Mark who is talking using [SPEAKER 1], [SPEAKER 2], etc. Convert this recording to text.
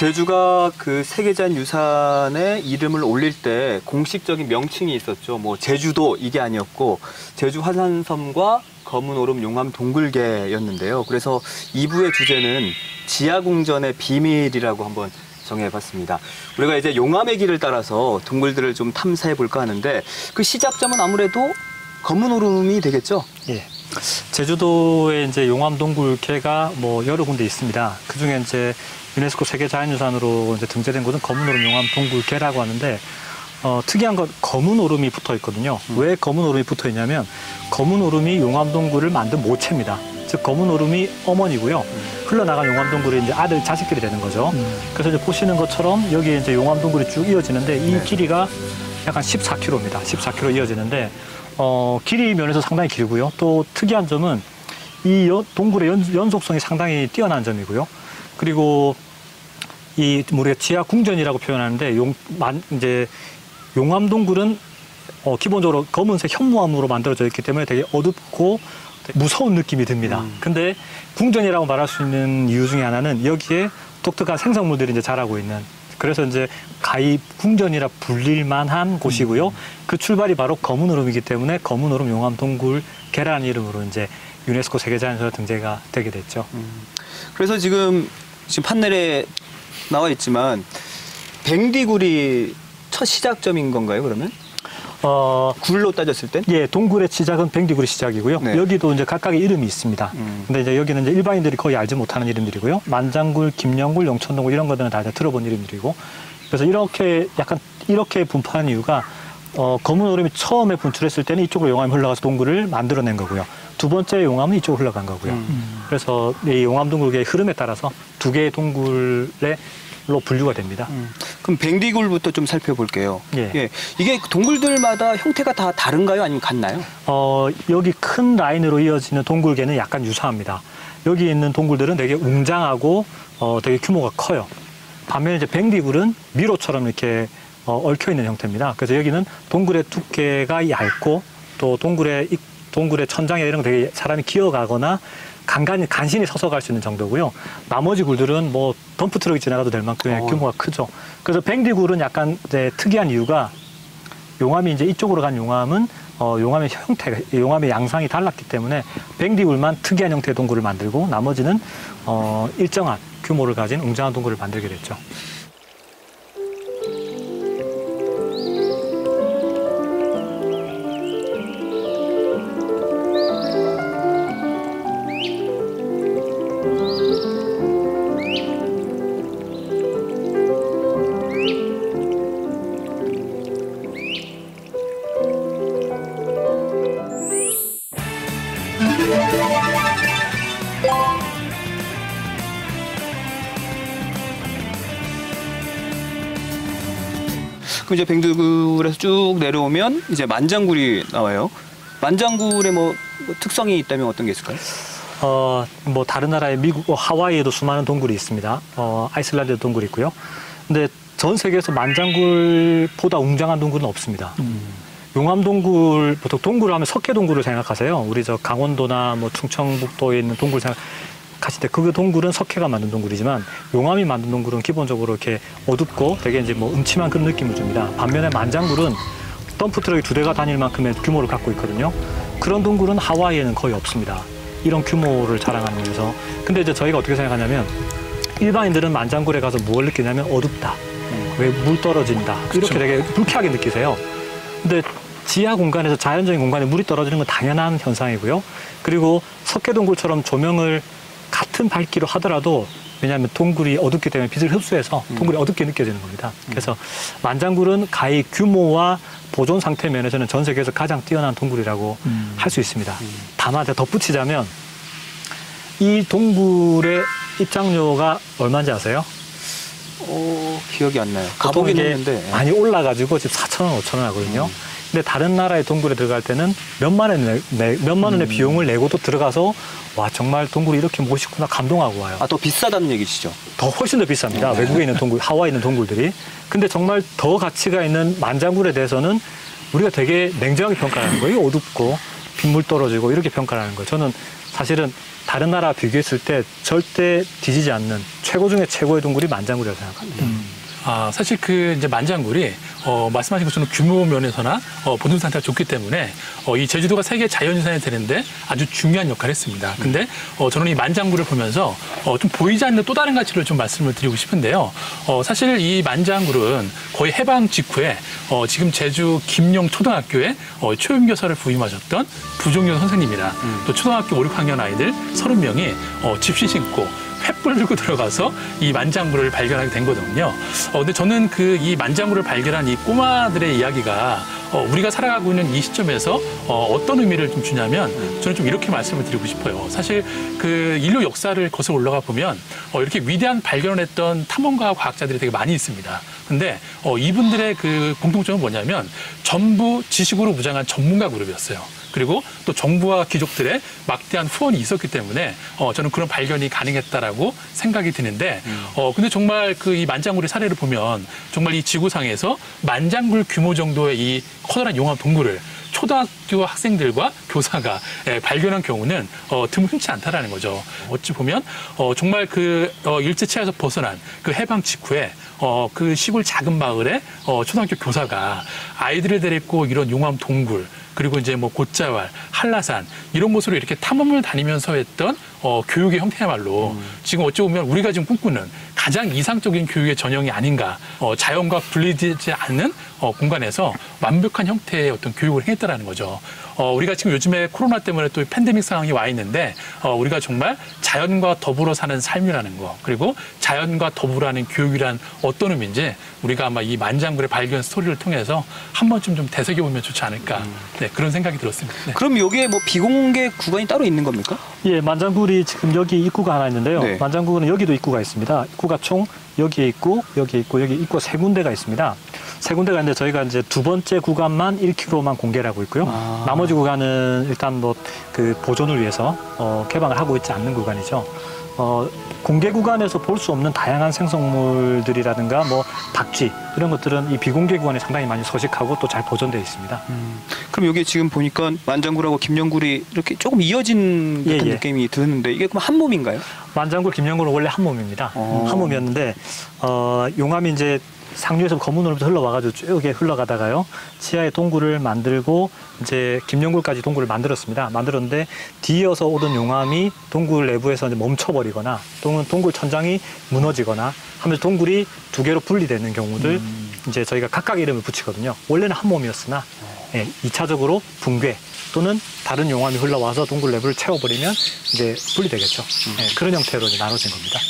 [SPEAKER 1] 제주가 그 세계자연유산에 이름을 올릴 때 공식적인 명칭이 있었죠. 뭐 제주도 이게 아니었고 제주 화산섬과 검은 오름 용암 동굴개였는데요. 그래서 2부의 주제는 지하궁전의 비밀이라고 한번 정해봤습니다. 우리가 이제 용암의 길을 따라서 동굴들을 좀 탐사해 볼까 하는데 그 시작점은 아무래도 검은 오름이 되겠죠?
[SPEAKER 2] 예. 제주도에 이제 용암 동굴개가 뭐 여러 군데 있습니다. 그 중에 이제 유네스코 세계자연유산으로 이제 등재된 곳은 검은 오름 용암 동굴개라고 하는데 특이한 건 검은 오름이 붙어 있거든요. 왜 검은 오름이 붙어 있냐면 검은 오름이 용암 동굴을 만든 모체입니다. 즉 검은 오름이 어머니고요. 흘러나간 용암 동굴이 이제 아들 자식들이 되는 거죠. 그래서 이제 보시는 것처럼 여기 이제 용암 동굴이 쭉 이어지는데 이 길이가 약간 14km입니다. 14km 이어지는데 길이 면에서 상당히 길고요. 또 특이한 점은 이 동굴의 연속성이 상당히 뛰어난 점이고요. 그리고 우리가 지하 궁전이라고 표현하는데 이제 용암 동굴은 기본적으로 검은색 현무암으로 만들어져 있기 때문에 되게 어둡고 무서운 느낌이 듭니다. 근데 궁전이라고 말할 수 있는 이유 중에 하나는 여기에 독특한 생성물들이 이제 자라고 있는, 그래서 이제 가히 궁전이라 불릴만한 곳이고요. 그 출발이 바로 검은 오름이기 때문에 검은 오름 용암 동굴 개라는 이름으로 이제 유네스코 세계자연유산 등재가 되게 됐죠.
[SPEAKER 1] 그래서 지금 판넬에 나와 있지만 뱅디굴이 첫 시작점인 건가요, 그러면? 굴로 따졌을 땐?
[SPEAKER 2] 예, 동굴의 시작은 뱅디굴이 시작이고요.
[SPEAKER 1] 네.
[SPEAKER 2] 여기도 이제 각각의 이름이 있습니다. 근데 이제 여기는 이제 일반인들이 거의 알지 못하는 이름들이고요. 만장굴, 김영굴, 영천동굴 이런 것들은 다 이제 들어본 이름들이고. 그래서 이렇게 분포한 이유가 검은 오름이 처음에 분출했을 때는 이쪽으로 용암이 흘러가서 동굴을 만들어낸 거고요. 두 번째 용암은 이쪽으로 흘러간 거고요. 그래서 이 용암 동굴의 흐름에 따라서 두 개의 동굴로 분류가 됩니다.
[SPEAKER 1] 그럼 뱅디굴부터 좀 살펴볼게요.
[SPEAKER 2] 예.
[SPEAKER 1] 이게 동굴들마다 형태가 다 다른가요? 아니면 같나요?
[SPEAKER 2] 여기 큰 라인으로 이어지는 동굴개는 약간 유사합니다. 여기 있는 동굴들은 되게 웅장하고 되게 규모가 커요. 반면에 이제 뱅디굴은 미로처럼 이렇게 얽혀 있는 형태입니다. 그래서 여기는 동굴의 두께가 얇고 또 동굴의 천장에 이런 거 되게 사람이 기어가거나 간신히 서서 갈 수 있는 정도고요. 나머지 굴들은 뭐 덤프트럭이 지나가도 될 만큼의 규모가 크죠. 그래서 뱅디굴은 약간 이제 특이한 이유가 용암이 이제 이쪽으로 간 용암은 용암의 양상이 달랐기 때문에 뱅디굴만 특이한 형태의 동굴을 만들고 나머지는 일정한 규모를 가진 웅장한 동굴을 만들게 됐죠.
[SPEAKER 1] 그럼 이제 뱅디굴에서 쭉 내려오면 이제 만장굴이 나와요. 만장굴에 뭐 특성이 있다면 어떤 게 있을까요?
[SPEAKER 2] 뭐 다른 나라의 미국, 하와이에도 수많은 동굴이 있습니다. 아이슬란드에도 동굴이 있고요. 근데 전 세계에서 만장굴보다 웅장한 동굴은 없습니다. 용암 동굴, 보통 동굴을 하면 석회 동굴을 생각하세요. 우리 저 강원도나 뭐 충청북도에 있는 동굴 생각하실 때 그 동굴은 석회가 만든 동굴이지만 용암이 만든 동굴은 기본적으로 이렇게 어둡고 되게 이제 뭐 음침한 그런 느낌을 줍니다. 반면에 만장굴은 덤프트럭이 2대가 다닐 만큼의 규모를 갖고 있거든요. 그런 동굴은 하와이에는 거의 없습니다. 이런 규모를 자랑하는 데서. 근데 이제 저희가 어떻게 생각하냐면 일반인들은 만장굴에 가서 뭘 느끼냐면 어둡다. 왜 물 떨어진다. 이렇게 되게 불쾌하게 느끼세요. 근데 지하 공간에서 자연적인 공간에 물이 떨어지는 건 당연한 현상이고요. 그리고 석회동굴처럼 조명을 같은 밝기로 하더라도 왜냐하면 동굴이 어둡기 때문에 빛을 흡수해서 동굴이 어둡게 느껴지는 겁니다. 그래서 만장굴은 가히 규모와 보존 상태 면에서는 전 세계에서 가장 뛰어난 동굴이라고 할 수 있습니다. 다만 덧붙이자면 이 동굴의 입장료가 얼마인지 아세요?
[SPEAKER 1] 기억이 안 나요. 가보긴 했는데
[SPEAKER 2] 많이 올라가지고 지금 4,000원, 5,000원 하거든요. 근데 다른 나라의 동굴에 들어갈 때는 몇만 원의 비용을 내고도 들어가서 와 정말 동굴이 이렇게 멋있구나 감동하고 와요.
[SPEAKER 1] 더 비싸다는 얘기시죠?
[SPEAKER 2] 더 훨씬 더 비쌉니다. 외국에 있는 동굴, 하와이에 있는 동굴들이. 근데 정말 더 가치가 있는 만장굴에 대해서는 우리가 되게 냉정하게 평가하는 거예요. 어둡고 빗물 떨어지고 이렇게 평가하는 거예요. 저는 사실은 다른 나라 비교했을 때 절대 뒤지지 않는 최고 중에 최고의 동굴이 만장굴이라고 생각합니다.
[SPEAKER 3] 사실 이제 만장굴이 말씀하신 것처럼 규모 면에서나 보존 상태가 좋기 때문에 이 제주도가 세계 자연유산이 되는데 아주 중요한 역할을 했습니다. 근데 저는 이 만장굴을 보면서 좀 보이지 않는 또 다른 가치를 좀 말씀을 드리고 싶은데요. 사실 이 만장굴은 거의 해방 직후에 지금 제주 김영 초등학교에 초임교사를 부임하셨던 부종현 선생님이랑 또 초등학교 5, 6학년 아이들 30명이 집시 신고 횃불 들고 들어가서 이 만장굴을 발견하게 된 거거든요. 근데 저는 이 만장굴을 발견한 이 꼬마들의 이야기가 우리가 살아가고 있는 이 시점에서 어떤 의미를 좀 주냐면 저는 좀 이렇게 말씀을 드리고 싶어요. 사실 인류 역사를 거슬러 올라가 보면 이렇게 위대한 발견을 했던 탐험가 과학자들이 되게 많이 있습니다. 근데 이분들의 공통점은 뭐냐면 전부 지식으로 무장한 전문가 그룹이었어요. 그리고 또 정부와 귀족들의 막대한 후원이 있었기 때문에 저는 그런 발견이 가능했다라고 생각이 드는데 근데 정말 이 만장굴의 사례를 보면 정말 이 지구상에서 만장굴 규모 정도의 이 커다란 용암 동굴을 초등학교 학생들과 교사가 발견한 경우는 드문 흔치 않다라는 거죠. 어찌 보면 정말 일제체에서 벗어난 해방 직후에 시골 작은 마을에 초등학교 교사가 아이들을 데리고 이런 용암 동굴 그리고 이제 곶자왈, 한라산 이런 곳으로 이렇게 탐험을 다니면서 했던 교육의 형태야말로 지금 어찌 보면 우리가 지금 꿈꾸는 가장 이상적인 교육의 전형이 아닌가. 자연과 분리되지 않는 공간에서 완벽한 형태의 어떤 교육을 행했다라는 거죠. 우리가 지금 요즘에 코로나 때문에 또 팬데믹 상황이 와 있는데 우리가 정말 자연과 더불어 사는 삶이라는 거 그리고 자연과 더불어 하는 교육이란 어떤 의미인지 우리가 아마 이 만장굴의 발견 스토리를 통해서 한 번쯤 좀 되새겨보면 좋지 않을까 그런 생각이 들었습니다. 네.
[SPEAKER 1] 그럼 여기에 비공개 구간이 따로 있는 겁니까?
[SPEAKER 2] 예, 만장굴이 지금 여기 입구가 하나 있는데요.
[SPEAKER 1] 네.
[SPEAKER 2] 만장굴은 여기도 입구가 있습니다. 입구가 총 여기에 있고 여기 입구 3군데가 있습니다. 3군데가 있는데 저희가 이제 두 번째 구간만 1km만 공개를 하고 있고요. 나머지 구간은 일단 보존을 위해서 개방을 하고 있지 않는 구간이죠. 공개 구간에서 볼 수 없는 다양한 생성물들이라든가 박쥐 이런 것들은 이 비공개 구간에 상당히 많이 서식하고 또 잘 보존되어 있습니다.
[SPEAKER 1] 그럼 여기 지금 보니까 만장굴하고 김영굴이 이렇게 조금 이어진 듯한 느낌이 드는데 이게 그럼 한 몸인가요?
[SPEAKER 2] 만장굴, 김영굴은 원래 한 몸입니다. 한 몸이었는데 용암이 이제 상류에서 거문으로부터 흘러와가지고 쭉 이렇게 흘러가다가요. 지하에 동굴을 만들고 이제 김영굴까지 동굴을 만들었습니다. 만들었는데 뒤이어서 오던 용암이 동굴 내부에서 이제 멈춰버리거나 또는 동굴 천장이 무너지거나 하면서 동굴이 두 개로 분리되는 경우들 이제 저희가 각각 이름을 붙이거든요. 원래는 한 몸이었으나 2차적으로 붕괴 또는 다른 용암이 흘러와서 동굴 내부를 채워버리면 이제 분리되겠죠. 그런 형태로 이제 나눠진 겁니다.